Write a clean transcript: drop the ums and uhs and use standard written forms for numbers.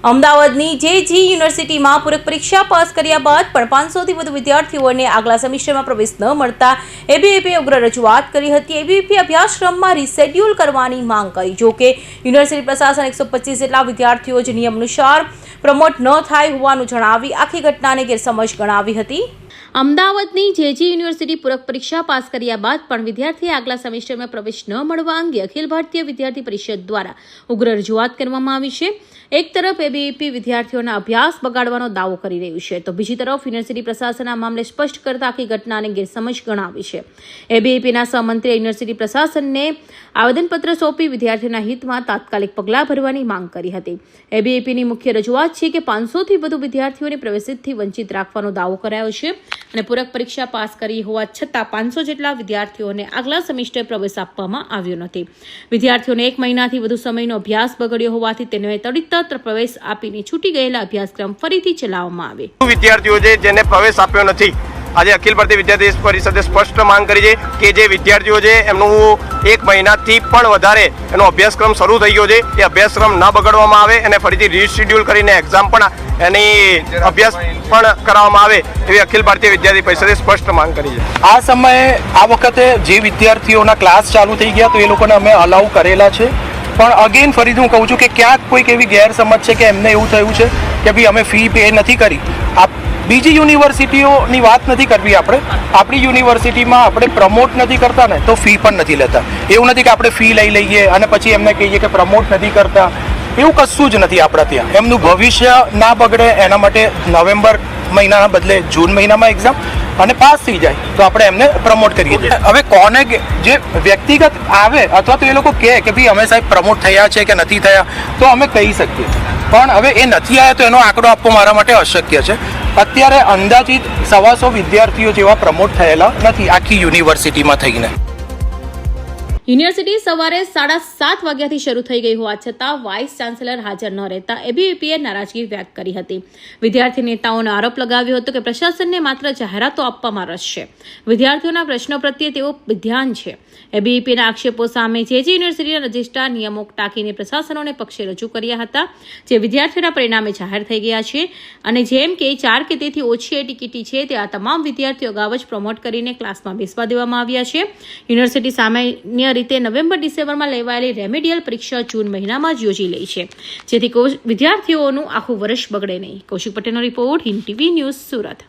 અમદાવાદની જેજી યુનિવર્સિટીમાં પૂરક પરીક્ષા પાસ કર્યા બાદ પણ 500થી વધુ વિદ્યાર્થીઓને આગલા સેમિસ્ટરમાં પ્રવેશ ન મળતા એબીવીપીએ ઉગ્ર રજૂઆત કરી હતી। એબીવીપીએ અભ્યાસક્રમમાં રીશેડ્યુલ કરવાની માંગ કરી। જોકે યુનિવર્સિટી પ્રશાસન 125 જેટલા વિદ્યાર્થીઓ જ નિયમ અનુસાર પ્રમોટ ન થાય હોવાનું જણાવી આખી ઘટનાને ગેરસમજ ગણાવી હતી। અમદાવાદની જેજી યુનિવર્સિટી પૂરક પરીક્ષા પાસ કર્યા બાદ પણ વિદ્યાર્થીએ આગલા સેમિસ્ટરમાં પ્રવેશ ન મળવા અંગે અખિલ ભારતીય વિદ્યાર્થી પરિષદ દ્વારા ઉગ્ર રજૂઆત કરવામાં આવી છે। એક તરફ એબીવીપી વિદ્યાર્થીઓના અભ્યાસ બગાડવાનો દાવો કરી રહ્યું છે, તો બીજી તરફ યુનિવર્સિટી પ્રશાસન આ મામલે સ્પષ્ટ કરતા આખી ઘટનાને ગેરસમજ ગણાવી છે। એબીવીપીના સહમંત્રીએ યુનિવર્સિટી પ્રશાસનને આવેદનપત્ર સોંપી વિદ્યાર્થીઓના હિતમાં તાત્કાલિક પગલાં ભરવાની માંગ કરી હતી। એબીવીપીની મુખ્ય રજૂઆત છે કે 500થી વધુ વિદ્યાર્થીઓને પ્રવેશથી વંચિત રાખવાનો દાવો કરાયો છે અને પૂરક પરીક્ષા પાસ કરી હોવા છતાં 500 જેટલા વિદ્યાર્થીઓને આગલા સેમિસ્ટર પ્રવેશ આપવામાં આવ્યો નથી। વિદ્યાર્થીઓને 1 મહિનાથી વધુ સમયનો અભ્યાસ બગડ્યો હોવાથી તેને તડીતર પ્રવેશ આપીને છૂટી ગયેલા અભ્યાસક્રમ ફરીથી ચલાવવામાં આવે। વિદ્યાર્થીઓ જેને પ્રવેશ આપ્યો નથી, આજે અખિલ ભારતીય વિદ્યાર્થી પરિષદે સ્પષ્ટ માંગ કરી છે કે જે વિદ્યાર્થીઓ છે એમનું 1 મહિનાથી પણ વધારે એનો અભ્યાસક્રમ શરૂ થઈ ગયો છે, એ અભ્યાસક્રમ ન બગાડવામાં આવે અને ફરીથી રીશેડ્યુલ કરીને એક્ઝામ પણ એની અભ્યાસ પણ કરાવવામાં આવે એવી અખિલ ભારતીય વિદ્યાર્થી પરિષદે સ્પષ્ટ માંગ કરી છે। આ સમયે આ વખતે જે વિદ્યાર્થીઓના ક્લાસ ચાલુ થઈ ગયા તો એ લોકોને અમે અલાઉ કરેલા છે, પણ અગેન ફરીથી હું કહું છું કે ક્યાંક કોઈક એવી ગેરસમજ છે કે એમને એવું થયું છે કે ભાઈ અમે ફી પે નથી કરી। બીજી યુનિવર્સિટીઓની વાત નથી કરવી આપણે, આપણી યુનિવર્સિટીમાં આપણે પ્રમોટ નથી કરતા ને તો ફી પણ નથી લેતા। એવું નથી કે આપણે ફી લઈ લઈએ અને પછી એમને કહીએ કે પ્રમોટ નથી કરતા, એવું કશું જ નથી આપણા ત્યાં। એમનું ભવિષ્ય ના બગડે એના માટે નવેમ્બર મહિનાના બદલે જૂન મહિનામાં એક્ઝામ અને પાસ થઈ જાય તો આપણે એમને પ્રમોટ કરીએ છીએ। હવે કોને જે વ્યક્તિગત આવે અથવા તો એ લોકો કહે કે ભાઈ અમે સાહેબ પ્રમોટ થયા છે કે નથી થયા તો અમે કહી શકીએ, પણ હવે એ નથી આવ્યા તો એનો આંકડો આપવો મારા માટે અશક્ય છે। અત્યારે અંદાજિત 125 વિદ્યાર્થીઓ જેવા પ્રમોટ થયેલા નથી આખી યુનિવર્સિટીમાં થઈને। યુનિવર્સિટી સવારે 7:30 વાગ્યાથી શરૂ થઈ ગઈ હોવા છતાં વાઇસ ચાન્સેલર હાજર ન રહેતા એબીવીપીએ નારાજગી વ્યક્ત કરી હતી। વિદ્યાર્થી નેતાઓનો આરોપ લગાવ્યો હતો કે પ્રશાસનને માત્ર જાહેરાતો આપવામાં રસ છે, વિદ્યાર્થીઓના પ્રશ્નો પ્રત્યે તેઓ બેધ્યાન છે। એબીવીપીના આક્ષેપો સામે જેજી યુનિવર્સિટીના રજિસ્ટ્રાર નિયમો ટાંકીને પ્રશાસનોને પક્ષે રજૂ કર્યા હતા, જે વિદ્યાર્થીઓના પરિણામે જાહેર થઈ ગયા છે અને જેમ કે 4 કે તેથી ઓછી ટિકિટી છે તે આ તમામ વિદ્યાર્થીઓ અગાઉ જ પ્રમોટ કરીને ક્લાસમાં બેસવા દેવામાં આવ્યા છે। યુનિવર્સિટી સામાન્ય રીતે નવેમ્બર-ડિસેમ્બરમાં લેવાયેલી રેમેડિયલ પરીક્ષા જૂન મહિનામાં જ યોજી લે છે, જેથી વિદ્યાર્થીઓનું આખું વર્ષ બગડે નહીં। કૌશિક પટેલનો report, Hind TV news, Surat.